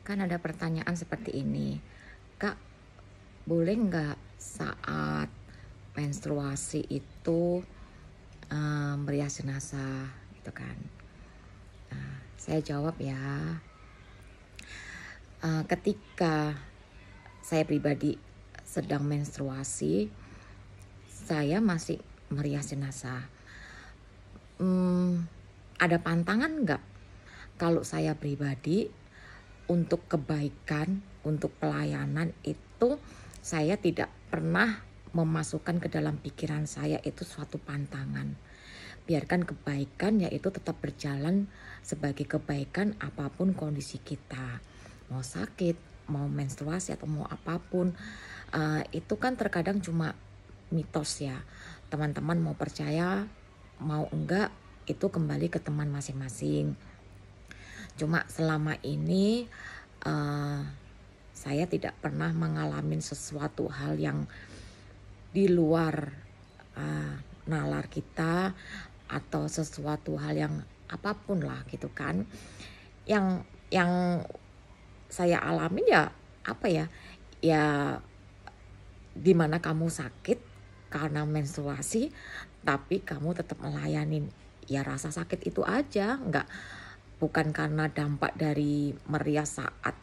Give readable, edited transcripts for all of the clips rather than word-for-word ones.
Kan ada pertanyaan seperti ini, Kak, boleh nggak saat menstruasi itu merias jenazah gitu kan? Saya jawab ya, ketika saya pribadi sedang menstruasi, saya masih merias jenazah. Ada pantangan nggak? Kalau saya pribadi untuk kebaikan, untuk pelayanan itu saya tidak pernah memasukkan ke dalam pikiran saya itu suatu pantangan. Biarkan kebaikan yaitu tetap berjalan sebagai kebaikan apapun kondisi kita. Mau sakit, mau menstruasi atau mau apapun. Itu kan terkadang cuma mitos ya. Teman-teman mau percaya, mau enggak, itu kembali ke teman masing-masing. Cuma selama ini saya tidak pernah mengalami sesuatu hal yang di luar nalar kita atau sesuatu hal yang apapun lah gitu kan. Yang saya alami ya apa ya? Ya dimana kamu sakit karena menstruasi tapi kamu tetap melayanin. Ya rasa sakit itu aja, bukan karena dampak dari merias saat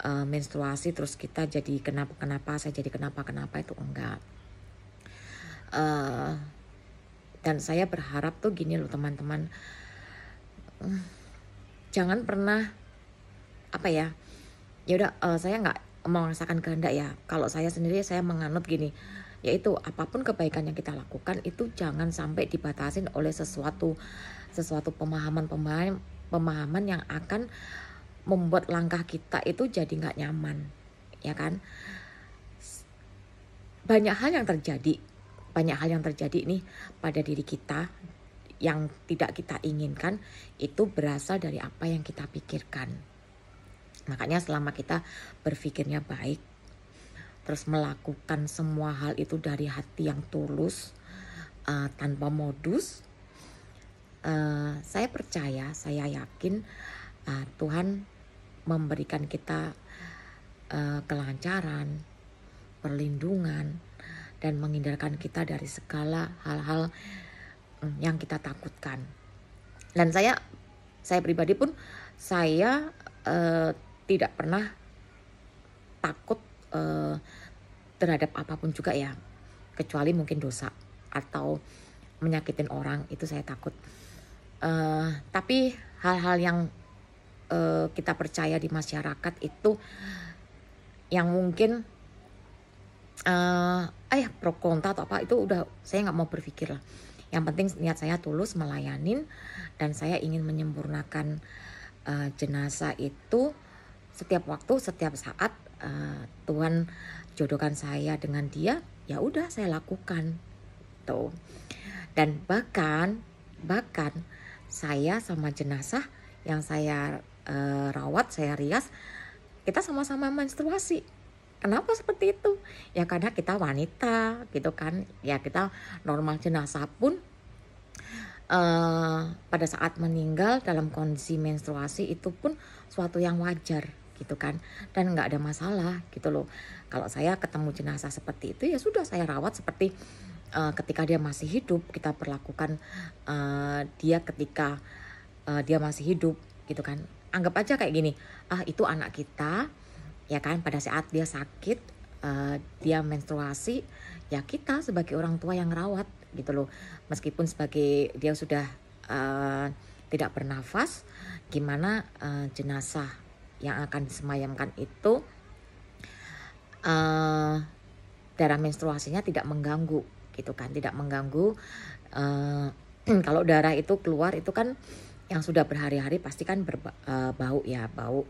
menstruasi terus kita jadi kenapa saya jadi kenapa itu enggak. Dan saya berharap tuh gini loh teman-teman, jangan pernah apa ya udah saya nggak mau merasakan kehendak ya. Kalau saya sendiri saya menganut gini, yaitu apapun kebaikan yang kita lakukan itu jangan sampai dibatasin oleh sesuatu pemahaman yang akan membuat langkah kita itu jadi nggak nyaman, ya kan? Banyak hal yang terjadi nih pada diri kita yang tidak kita inginkan, itu berasal dari apa yang kita pikirkan. Makanya selama kita berpikirnya baik, terus melakukan semua hal itu dari hati yang tulus, tanpa modus, saya percaya, saya yakin Tuhan memberikan kita kelancaran, perlindungan, dan menghindarkan kita dari segala hal-hal yang kita takutkan. Dan saya pribadi pun saya tidak pernah takut terhadap apapun juga ya, kecuali mungkin dosa atau menyakitin orang, itu saya takut. Tapi hal-hal yang kita percaya di masyarakat itu yang mungkin pro kontra atau apa, itu udah saya nggak mau berpikir lah. Yang penting niat saya tulus melayanin, dan saya ingin menyempurnakan jenazah itu setiap waktu, setiap saat Tuhan jodohkan saya dengan dia, ya udah saya lakukan tuh. Dan bahkan saya sama jenazah yang saya rawat, saya rias, kita sama-sama menstruasi. Kenapa seperti itu? Ya karena kita wanita gitu kan. Ya kita normal, jenazah pun pada saat meninggal dalam kondisi menstruasi itu pun suatu yang wajar gitu kan, dan nggak ada masalah gitu loh. Kalau saya ketemu jenazah seperti itu, ya sudah saya rawat seperti ketika dia masih hidup, kita perlakukan dia ketika dia masih hidup gitu kan. Anggap aja kayak gini, itu anak kita ya kan, pada saat dia sakit, dia menstruasi, ya kita sebagai orang tua yang rawat gitu loh. Meskipun sebagai dia sudah tidak bernafas, gimana jenazah yang akan disemayamkan itu darah menstruasinya tidak mengganggu gitu kan, tidak mengganggu. Kalau darah itu keluar itu kan yang sudah berhari-hari pasti kan bau ya, bau.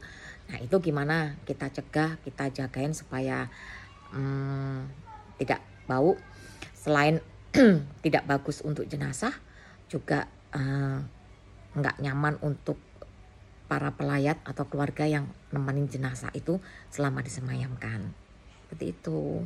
Nah itu gimana kita cegah, kita jagain supaya tidak bau. Selain tidak bagus untuk jenazah, juga nggak nyaman untuk para pelayat atau keluarga yang nemenin jenazah itu selama disemayamkan. Seperti itu.